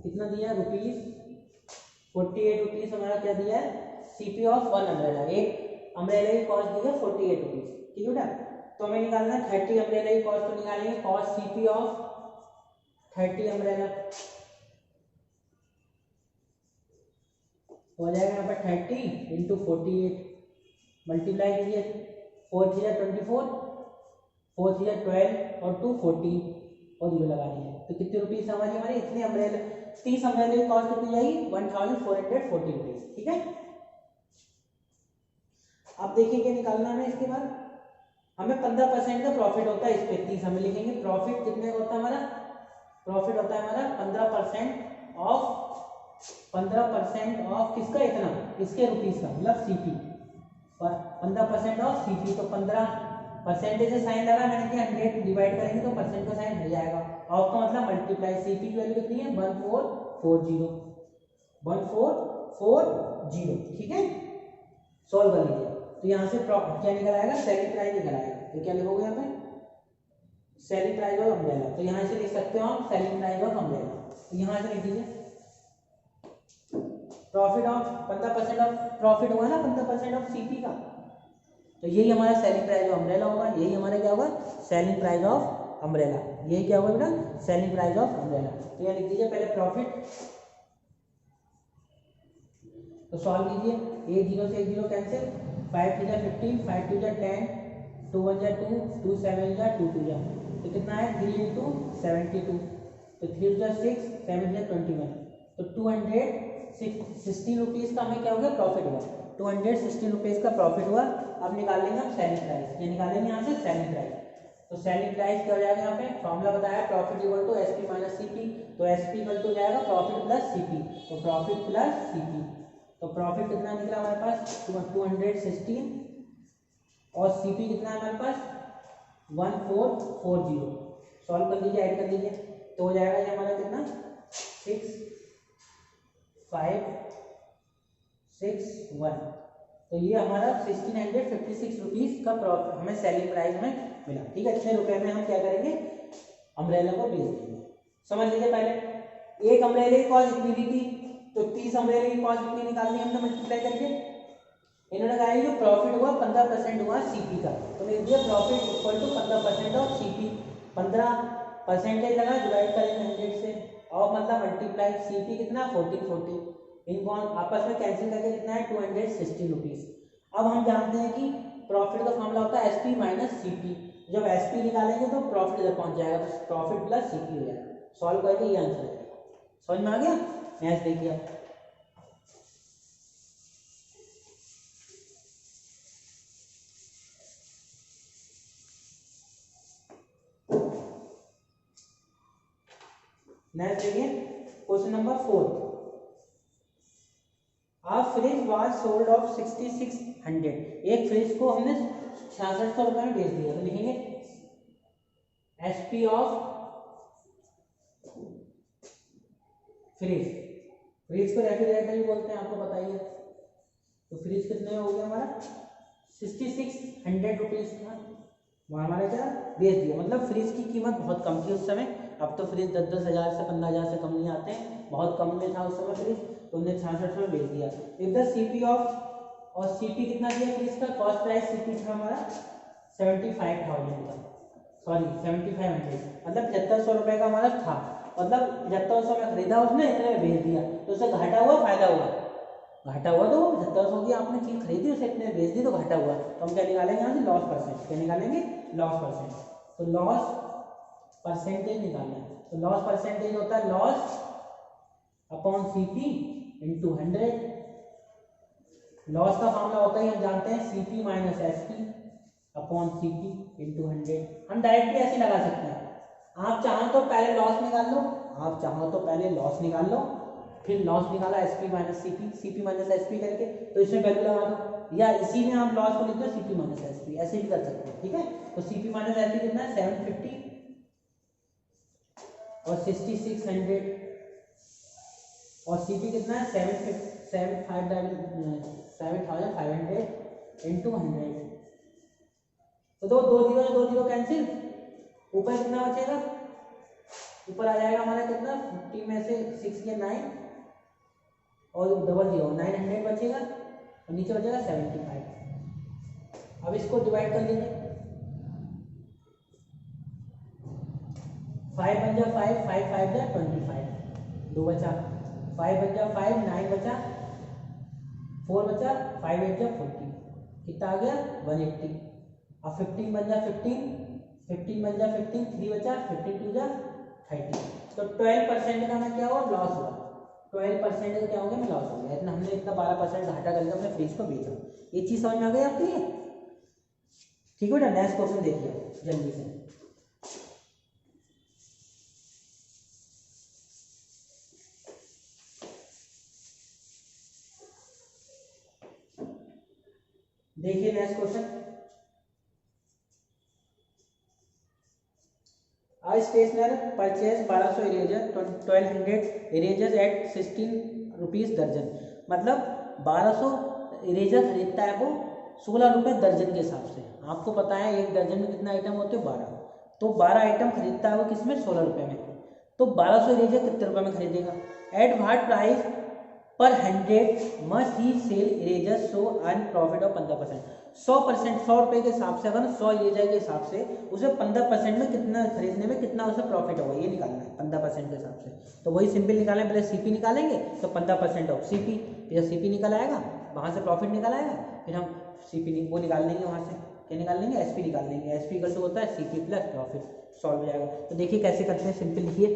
कितना दिया है ₹48 रुपीज़ हमारा क्या दिया है, सीपी ऑफ वन अम्ब्रेला। एक अम्ब्रेला की कॉस्ट दी है 48 रुपीज़। ठीक है बेटा, तो हमें निकालना है 30 अम्ब्रेला की कॉस्ट, तो निकालेंगे कॉस्ट सीपी ऑफ 30 अम्ब्रेला, हो जाएगा यहाँ पर 30 इंटू 48, मल्टीप्लाई कीजिए, 4 3 24, 4 3 12 और 2 14 और 0 लगा दीजिए। तो कितने रुपीज़ हमारे इतने अम्ब्रेला, 30 अम्ब्रेला की कॉस्ट कितनी जाएगी 1440 रुपीज़। ठीक है, अब देखिए क्या निकालना है इसके बाद, हमें 15% का प्रॉफिट होता है इस पे 30, हमें लिखेंगे प्रॉफिट कितने का होता है हमारा, प्रॉफिट होता है हमारा 15% ऑफ, 15% ऑफ किसका, इतना इसके रुपीज़ का, मतलब सीपी, 15% ऑफ सीपी, तो 15 परसेंटेज से साइन लगा मैंने कि 100 डिवाइड करेंगे तो परसेंट का साइन हट जाएगा। ऑफ का मतलब मल्टीप्लाई, सीपी की वैल्यू कितनी है 1440, 1440, ठीक है। सॉल्व कर लीजिए, तो यहाँ से क्या निकल आएगा, सेलिंग प्राइस निकल आएगा। तो क्या लिखोगे यहाँ पे, सेलिंग प्राइस ऑफ अम्ब्रेला, तो यहाँ से लिख सकते हो हम सेलिंग प्राइस ऑफ अम्ब्रेला, तो यहाँ से लिख दीजिए प्रॉफिट ऑफ 15% ऑफ, प्रॉफिट हुआ ना 15% ऑफ सीपी का, तो यही हमारा सेलिंग प्राइस ऑफ अम्ब्रेला होगा, यही हमारा क्या होगा, सेलिंग प्राइस ऑफ अम्ब्रेला, यही क्या होगा बेटा, सेलिंग प्राइस ऑफ अम्ब्रेला। तो यहाँ लिख दीजिए पहले प्रॉफिट, तो सॉल्व कीजिए, एक जीरो से एक जीरो कैंसिल, 5 2 15, 5 2 10, 2 1 2, 2 7 2 2, तो कितना है 3 into 72, तो 3 6, 7 21, तो 216 रुपीज़ का हमें क्या हो गया, प्रॉफिट हुआ, 216 रुपीज़ का प्रॉफिट हुआ। अब निकाल लेंगे हम सेलिंग प्राइस, ये निकालेंगे यहाँ से सेलिंग प्राइस, तो सेलिंग प्राइस क्या हो जाएगा, यहाँ पे फॉर्मूला बताया profit equal to SP minus CP, तो एसपी इक्वल टू जाएगा प्रॉफिट प्लस सीपी, तो प्रॉफिट प्लस सीपी, तो प्रॉफिट कितना निकला हमारे पास 216 और सीपी कितना है हमारे पास 1440, सॉल्व कर लीजिए, ऐड कर लीजिए, तो हो जाएगा ये हमारा कितना 6561, तो ये हमारा 1656 रुपीज़ का प्रॉफिट हमें सेलिंग प्राइस में मिला, ठीक है। इतने रुपए में हम क्या करेंगे, अम्ब्रेला को बेच देंगे। समझ लीजिए पहले एक अम्ब्रेले की कॉस्ट इतनी दी थी, तो 30 अम्ब्रेले की कॉस्ट इतनी निकालनी हमने मल्टीप्लाई करके, इन्होंने कहा जो प्रॉफिट हुआ 15% हुआ सीपी का, तो लिख दिया profit equal to 15% of CP, 15% लगा डिवाइड करेंगे 100 से, और मतलब मल्टीप्लाई, सीपी कितना 1440, इनको आपस में कैंसिल करके कितना है 216 रुपीज़। अब हम जानते हैं कि प्रॉफिट का फॉर्मूला होता है एसपी माइनस सीपी, जब एसपी निकालेंगे तो प्रॉफिट इधर पहुंच जाएगा, तो प्रॉफिट प्लस सीपी हो जाएगा, सॉल्व करके ये आंसर आएगा। समझ में आ गया, नेक्स्ट देखिए आप, नेक्स्ट देखिए question number 4, a fridge was sold of 6600, एक फ्रिज को हमने 6600 रुपए में बेच दिया, तो लिखेंगे एसपी ऑफ फ्रिज, फ्रिज को रेफ्रिजरेटर भी बोलते हैं, आपको बताइए, तो फ्रिज कितने में हो गया हमारा 6600 रुपीज़ का, हमारा क्या बेच दिया, मतलब फ्रिज की कीमत बहुत कम थी उस समय, अब तो फ्रिज 10-10 हज़ार से 15,000 से कम नहीं आते हैं, बहुत कम में था उस समय फ्रिज, तो उन्हें 6600 में बेच दिया। इधर सीपी ऑफ, और सीपी कितना दिया फ्रिज का, कॉस्ट प्राइस सीपी था हमारा 75,000 का, सॉरी 7500, मतलब 7500 रुपये का हमारा था, मतलब 7500 में खरीदा उसने, इतने में बेच दिया, तो उससे घाटा हुआ फायदा हुआ, घाटा हुआ तो 7500 की आपने चीज़ खरीदी, उसे इतने बेच दी तो घाटा हुआ, तो हम क्या निकालेंगे यहाँ से लॉस परसेंट, क्या निकालेंगे लॉस परसेंट, तो लॉस परसेंटेज निकालना है, तो लॉस परसेंटेज होता है loss upon CP into 100, loss का मामला होता है हम जानते हैं CP minus SP upon CP into 100, हम डायरेक्टली ऐसे लगा सकते हैं, आप चाहो तो पहले लॉस निकाल लो, आप चाहो तो पहले लॉस निकाल लो, फिर लॉस निकाला SP minus CP, CP minus SP करके, तो इसमें वैल्यू लगा दो, या इसी में आप लॉस को लिख दो सीपी माइनस एसपी, ऐसे भी कर सकते हैं, ठीक है। तो सीपी माइनस एसपी कितना है 750 और 6600, और सीपी कितना है 7500 इंटू 100, तो दो जीरो कैंसिल, ऊपर कितना बचेगा, ऊपर आ जाएगा हमारा कितना 50 में से 6 के 9 और डबल जीरो 900 बचेगा, और नीचे बचेगा 75। अब इसको डिवाइड कर लीजिए, 5 बन जा 5, 5 5 जा 25, 2 बचा, 5 बन जा 5, 9 बचा, 4 बचा, 5 8 जा 40, कितना आ गया 180, अब 15 बन जा 15, 15 बन जा 15, 3 बचा, 15 2 जा 30, तो 12% का हमें क्या हुआ लॉस हुआ, 12% का क्या हो गया हमें लॉस हो गया, इतना हमने इतना 12% घाटा करके अपने फ्रिज को बेचा, ये चीज़ समझ में आ गई आपको ये, ठीक है बेटा। नेक्स्ट क्वेश्चन देखिए जल्दी से, देखिए next question. A stationer purchase 1200 eraser 1200 erasers at 16 rupees दर्जन। मतलब 1200 इरेजर खरीदता है वो 16 रुपये दर्जन के हिसाब से। आपको पता है एक दर्जन में कितना आइटम होते हैं 12, तो 12 आइटम खरीदता है वो किसमें 16 रुपये में। तो 1200 इरेजर कितने रुपये में खरीदेगा। एट व्हाट प्राइस पर 100 must he sell eraser so earn profit of 15%। 100% 100 रुपये के हिसाब से अगर 100 इरेजर के हिसाब से उसे 15% में कितना खरीदने में कितना उसे प्रॉफिट होगा ये निकालना है 15% के हिसाब से। तो वही सिंपल निकालें, पहले सीपी निकालेंगे तो 15% ऑफ सीपी, फिर सीपी निकल आएगा वहाँ से प्रॉफिट निकल आएगा, फिर हम सीपी वो निकाल लेंगे वहाँ से क्या निकाल लेंगे एसपी निकाल लेंगे। एसपी इक्वल टू होता है सीपी प्लस प्रॉफिट, सॉल्व हो जाएगा। तो देखिए कैसे करते हैं, सिंपल लिखिए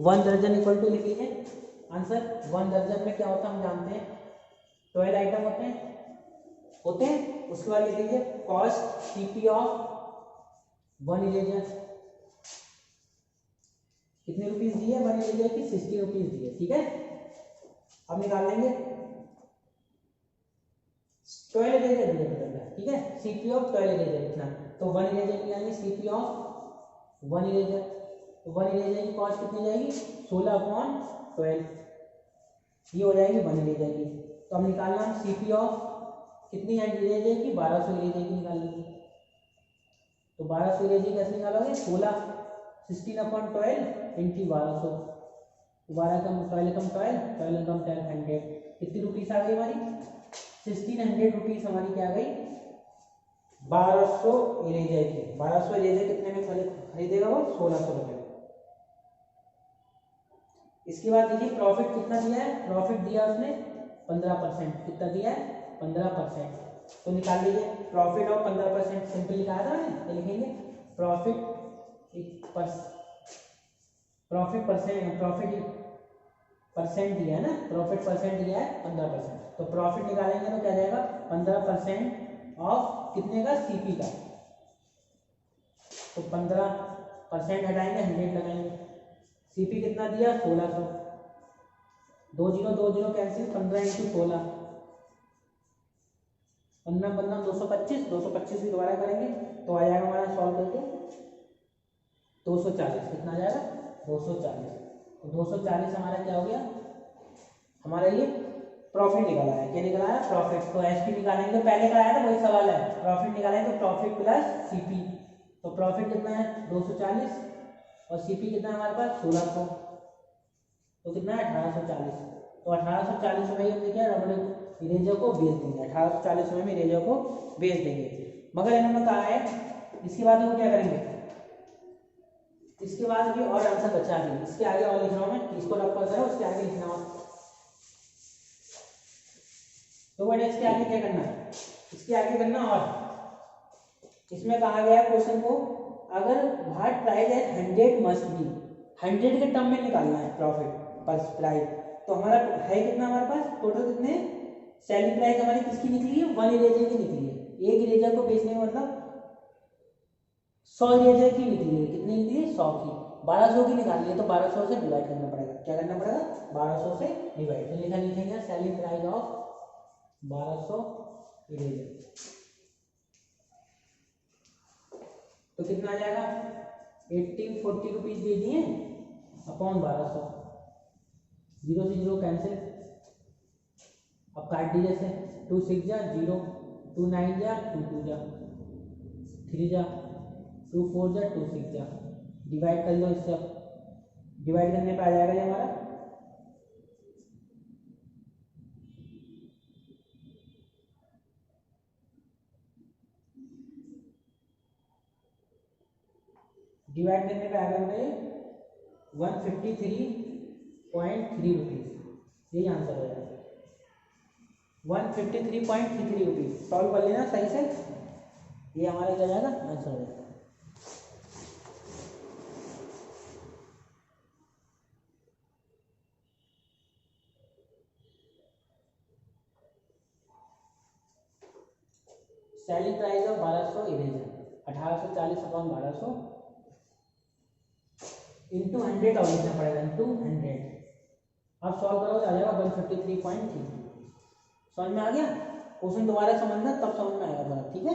1 दर्जन इक्वल टू लिख लीजिए आंसर। 1 दर्जन में क्या होता है हम जानते हैं 12 आइटम होते हैं। उसके बाद लिख लीजिए कॉस्ट सीपी ऑफ 1 इरेजर कितने रुपीस दिए 1 इरेजर की 60 रुपीज दिए, ठीक है। अब निकाल लेंगे 12 इरेजर दिए टोटल, ठीक है। सीपी ऑफ 12 इरेजर इतना, तो 1 इरेजर निकालेंगे सीपी ऑफ 1 इरेजर, तो 1 इरेजर की कॉस्ट कितनी जाएगी 16/12, ये हो जाएगी 1 इरेजर की। तो हम निकालना हम सीपी ऑफ कितनी इरेजर की 1200 इरेजर की निकाल लेंगे। तो 1200 इरेजर कैसे निकालोगे 16/12 इंटू 1200, 12 कम 12 कम 12 12 कम 10 100, कितनी रुपीस आ गई हमारी 1600 रुपीस हमारी क्या आ गई 1200 इरेजर की। 1200 इरेजर कितने में खरीदेगा वो 1600 रुपये। इसके बाद देखिए प्रॉफिट कितना दिया है, प्रॉफिट दिया उसने 15%, कितना दिया है 15%। तो निकाल लीजिए प्रॉफिट ऑफ 15%, सिंपल निकाला था मैंने, तो लिखेंगे प्रॉफिट परसेंट दिया है ना, प्रॉफिट परसेंट दिया है 15%, तो प्रॉफिट निकालेंगे तो क्या जाएगा 15% ऑफ कितने का सीपी का। तो 15% हटाएंगे 100 लगाएंगे, सीपी कितना दिया 1600, 2 0 कैंसिल 15 इंटू 16, 15 15 225, 225 भी दोबारा करेंगे तो आ जाएगा हमारा सॉल्व करके 240, कितना आ जाएगा 240। तो 240 हमारा क्या हो गया, हमारा ये प्रॉफिट निकल आया। क्या निकल आया प्रॉफिट। तो एसपी निकालेंगे, पहले का आया था वही सवाल है, प्रॉफिट निकालेंगे तो प्रॉफिट प्लस सीपी। तो प्रॉफिट कितना है 240 और सीपी कितना है हमारे पास 1600, तो कितना है 1840। तो 1840 रुपये हमने क्या रबड़ इरेजर को बेच देंगे, 1840 रुपये में इरेजर को बेच देंगे। मगर इन्होंने कहा है इसके बाद वो क्या करेंगे, इसके बाद भी और आंसर बचा है, इसके आगे और लिख रहा हूँ मैं, इसको रब कर करो उसके आगे लिखना हो। तो बेटा इसके आगे क्या करना है, इसके आगे करना और इसमें कहा गया है क्वेश्चन को अगर what price at 100 must be, 100 के टर्म में निकालना है प्रॉफिट पर प्राइस। तो हमारा है कितना हमारे पास टोटल कितने सेलिंग प्राइस हमारी किसकी निकली है 1 इरेजर की निकली है। एक इरेजर को बेचने का मतलब 100 इरेजर की निकली है, कितनी निकली है 100 की, 1200 की निकालनी है तो 1200 से डिवाइड करना पड़ेगा। क्या करना पड़ेगा 1200 से डिवाइड, तो लिखा लिखेंगे सेलिंग प्राइस ऑफ 1200 इरेजर, तो कितना आ जाएगा 1840 रुपीज दे दिए अपॉन 1200, 0 से 0 कैंसिल, अब काट दीजिए से 2 6 जा 0, 2 9 जा 2 2 जा 3 जा 2 4 जा 2 6 जा, डिवाइड कर लो इससे, डिवाइड करने पे आ जाएगा ये हमारा डिवाइड करने पे आएगा हमारे 153.3 रुपीज, यही आंसर हो जाएगा 153.33 रुपीज। सॉल्व कर लेना सही से, ये हमारा क्या जाएगा आंसर हो जाएगा। Selling price of 1200 eraser 1840 upon 1200 into 100 और लिखना पड़ेगा इंटू 100। अब सॉल्व करो तो आ जाएगा 153.3। समझ में आ गया। क्वेश्चन दोबारा समझना तब समझ में आएगा जरा, ठीक है।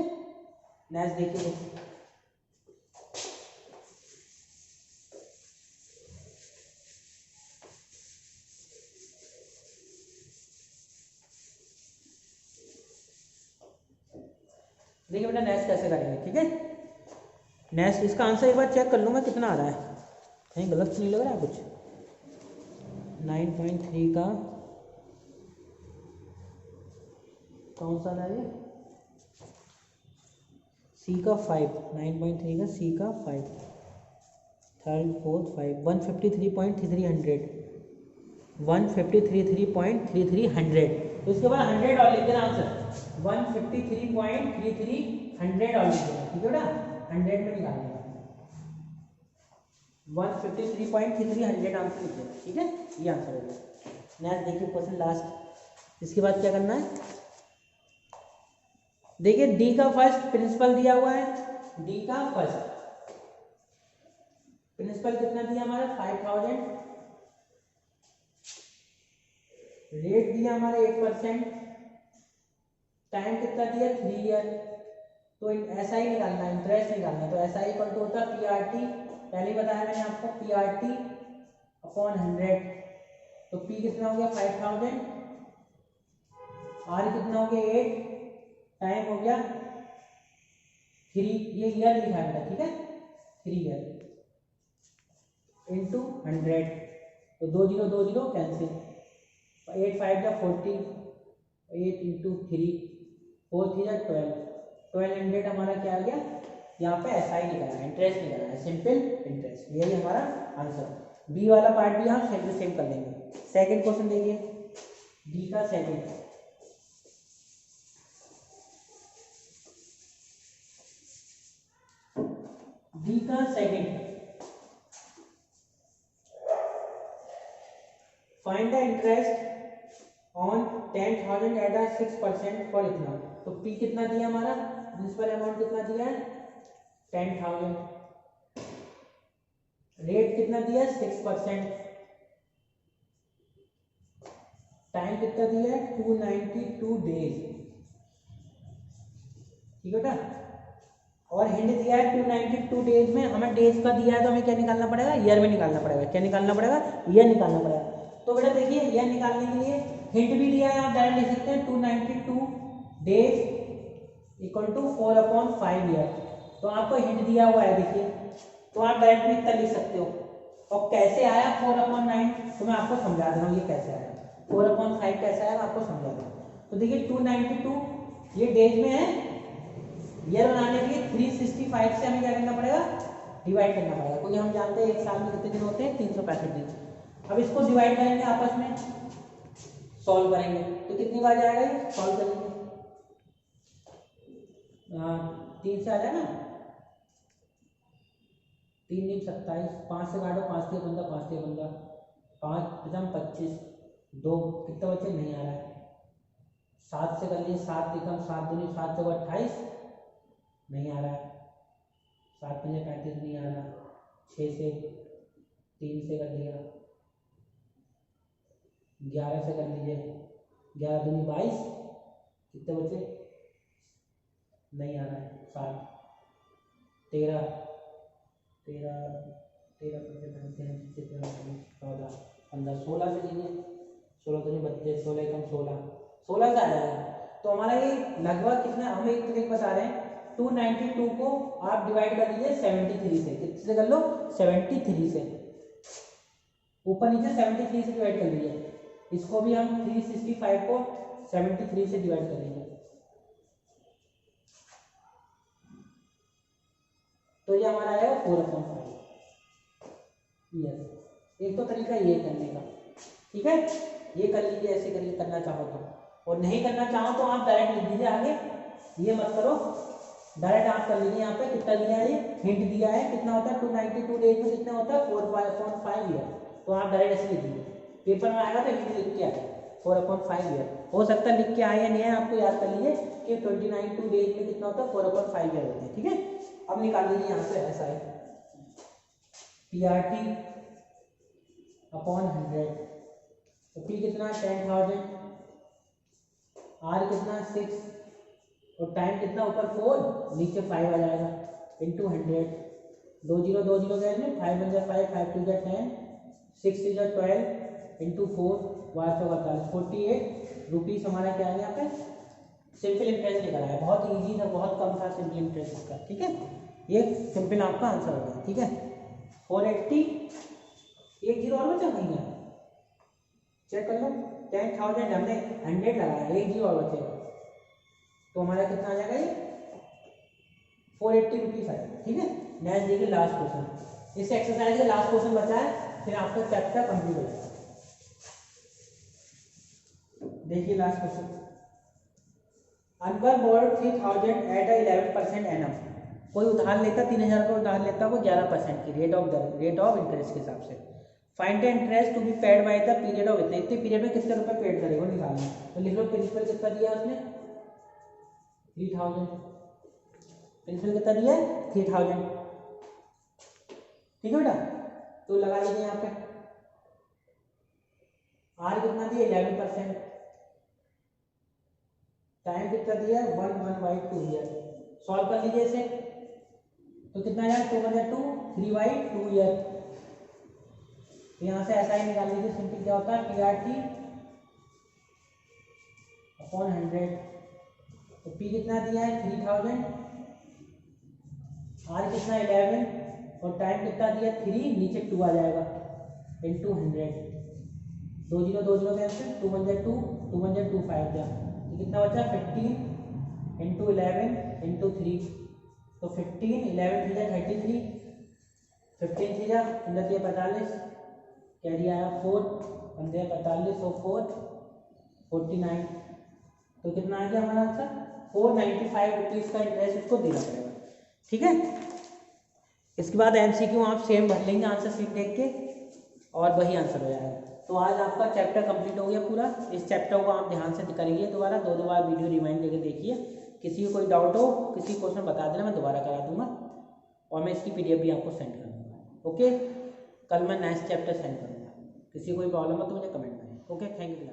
नेक्स्ट देखिए, देखिए बेटा नेक्स्ट कैसे करेंगे, ठीक है। नेक्स्ट इसका आंसर एक बार चेक कर लूँगा कितना आ रहा है, कहीं गलत तो नहीं लग रहा है कुछ। 9.3 का कौन सा है ये, सी का 5, 9.3 का सी का 5, थर्ड फोर्थ 5, 153.3300, 153.3300। तो इसके बाद 100 और लिख देना आंसर, 153.3300 और लिख देना, ठीक है बेटा, 100 में निकालने का 153.3300 आंसर लिख देना, ठीक है। ये आंसर हो गया। नेक्स्ट देखिए क्वेश्चन लास्ट, इसके बाद क्या करना है, देखिए डी का फर्स्ट प्रिंसिपल दिया हुआ है, डी का फर्स्ट प्रिंसिपल कितना दिया हमारा 5000, रेट दिया हमारा 8%, टाइम कितना दिया 3 ईयर। तो ऐसा ही निकालना है, इंटरेस्ट निकालना है। तो ऐसा ही इक्वल टू होता है पीआरटी, पहले बताया मैंने आपको, पीआरटी अपॉन 100। तो पी कितना हो गया 5000, आर कितना हो गया 8, टाइम हो गया 3, ये ईयर लिखा है, ठीक है, 3 ईयर इंटू 100। तो 2 0 2 0 कैंसिल, 8 5 का 40, 8 इंटू 3, 4 3 12, 1200 हमारा क्या आ गया, यहाँ पे ऐसा ही निकालना है, इंटरेस्ट निकालना है, सिंपल इंटरेस्ट, यही हमारा आंसर। बी वाला पार्ट भी हम सेम टू सेम कर लेंगे। सेकंड क्वेश्चन देखिए, डी का सेकंड, डी का second, find the interest on 10,000 at 6% for इतना। तो पी कितना दिया हमारा, प्रिंसिपल अमाउंट कितना दिया है 10,000, रेट कितना दिया है 6%, टाइम कितना दिया है 292 डेज, ठीक है बेटा। और हिंट दिया है 292 डेज में, हमें डेज का दिया है तो हमें क्या निकालना पड़ेगा, ईयर में निकालना पड़ेगा। क्या निकालना पड़ेगा, ईयर निकालना पड़ेगा। तो बेटा देखिए ईयर निकालने के लिए हिंट भी दिया है, आप डायरेक्ट लिख सकते हैं 292 डेज इक्वल टू 4/5 ईयर। तो आपको हिंट दिया हुआ है देखिए, तो आप डायरेक्ट भी इतना लिख सकते हो। और कैसे आया 4/9, तो मैं आपको समझा दे रहा हूँ ये कैसे आया, 4/5 कैसे आया आपको समझा दूँ। तो देखिए 292 ये डेज में है, ईयर बनाने के लिए 365 से हमें क्या करना पड़ेगा, डिवाइड करना पड़ेगा, क्योंकि हम जानते हैं एक साल में कितने दिन होते हैं 365 दिन। अब इसको डिवाइड करेंगे आपस में, सॉल्व करेंगे तो कितनी बार जाएगा ये, सॉल्व करेंगे 3 से आ जाएगा, 3 दिन 27, 5 से काटो, 5 के 15, 5 के 15, 5 पचम 25, 2 कितना बचे नहीं आ रहा है, 7 से कर लिए, 7 एकम 7 दूनी 7 चौका 28 नहीं आ रहा है, 7 पंजे 35 नहीं आ रहा, 6 से 3 से कर दिया, 11 से कर लीजिए, 11 दूनी 22, कितने बचे नहीं आ रहा है, 7 13 13 13 14 15 16 से लीजिए, 16 दूनी 32, 16 एकम 16 16 से आ जाएगा। तो हमारा ये लगभग कितना, हम एक ट्रिक बता रहे हैं, 292 को आप डिवाइड कर लीजिए 73 से, किससे कर लो 73 से, ऊपर नीचे 73 से डिवाइड कर लीजिए। इसको भी हम 365 को 73 से डिवाइड कर लेंगे, तो ये हमारा आएगा 4/5 ईयर। एक तो तरीका ये करने का, ठीक है, ये कर लीजिए, ऐसे करिए करना चाहो तो, और नहीं करना चाहो तो आप डायरेक्ट लिख दीजिए आगे, ये मत करो, डायरेक्ट आप कर लीजिए। यहाँ पे कितना दिया है, ये हिंट दिया है कितना होता है 292 डेज में कितना होता है 4/5 ईयर, तो आप डायरेक्ट ऐसे लिख दीजिए, पेपर में आएगा तो हिंट लिख के आए 4/5 ईयर, हो सकता है लिख के आए या नहीं है, आपको याद कर लीजिए कि 292 डेज में कितना होता है 4/5 ईयर होते हैं, ठीक है। अब निकाल लीजिए यहाँ से, ऐसा है पीआरटी अपॉन 100, तो पी कितना 10,000 आर कितना 6 और टाइम कितना ऊपर 4 नीचे 5 आ जाएगा इंटू 100 2 0 2 0 गए में 5 1 5 5 2 10 6 3 12 इंटू 4 वार 48 रुपीज़ हमारा क्या है यहाँ पे सिंपल इंटरेस्ट निकल आया। बहुत इजी था, बहुत कम था सिंपल इंटरेस्ट इसका। ठीक है, ये सिंपल आपका आंसर हो गया। ठीक है 480 एक जीरो और बचा कहीं है चेक कर लो। 10,000 हमने 100 लगाया, एक जीरो और बचेगा तो हमारा कितना आ जाएगा ये 480 रुपीज़ आएगा। ठीक है नेक्स्ट देखिए लास्ट क्वेश्चन। इस एक्सरसाइज का लास्ट क्वेश्चन बचा है, फिर आपका चैप्टर कंप्लीट हो जाएगा। देखिए last question. Anwar borrowed 3000 at 11% annum. कोई उधार लेता 3000 रुपये उधार लेता वो 11% की रेट ऑफ इंटरेस्ट के हिसाब से। Find the interest to be paid by the period of इतने पीरियड में कितने रुपए पेड करेगा निकालना। तो लिख लो प्रिंसिपल कितना दिया उसने 3000। प्रिंसिपल कितना दिया 3000। ठीक है बेटा, तो लगा लीजिए यहाँ पे आर कितना दिया 11%, टाइम कितना दिया 1/2 ईयर। सॉल्व कर लीजिए इसे तो कितना आया 2/2 3/2 ईयर। तो यहाँ से ऐसा ही निकाल लीजिए सिंपल क्या होता है PRT अपॉन 100। तो P कितना दिया है 3000, R कितना 11 और टाइम कितना दिया 3 नीचे 2 आ जाएगा इंटू 100। 2 0 2 0 कैंसिल 2 1 2 2 1 2 5 जा तो कितना बचा 15 इंटू 11 इंटू 3। तो 15 11 3 33 15 3 जा 45 कैरी आया 4 15 45 और 4 49। तो कितना आ गया हमारा आंसर 495 रुपीज़ का इंटरेस्ट उसको देना पड़ेगा। ठीक है, इसके बाद MCQ आप सेम भर लेंगे आंसर शीट देख के और वही आंसर हो जाएगा। तो आज आपका चैप्टर कंप्लीट हो गया पूरा। इस चैप्टर को आप ध्यान से करिए, दोबारा 2 बार वीडियो रिवाइंड करके देखिए। किसी को कोई डाउट हो किसी क्वेश्चन बता देना, मैं दोबारा करा दूंगा और मैं इसकी PDF भी आपको सेंड कर दूँगा। ओके, कल मैं नेक्स्ट चैप्टर सेंड करूँगा। किसी को कोई प्रॉब्लम हो तो मुझे कमेंट करें। Okay, thank you.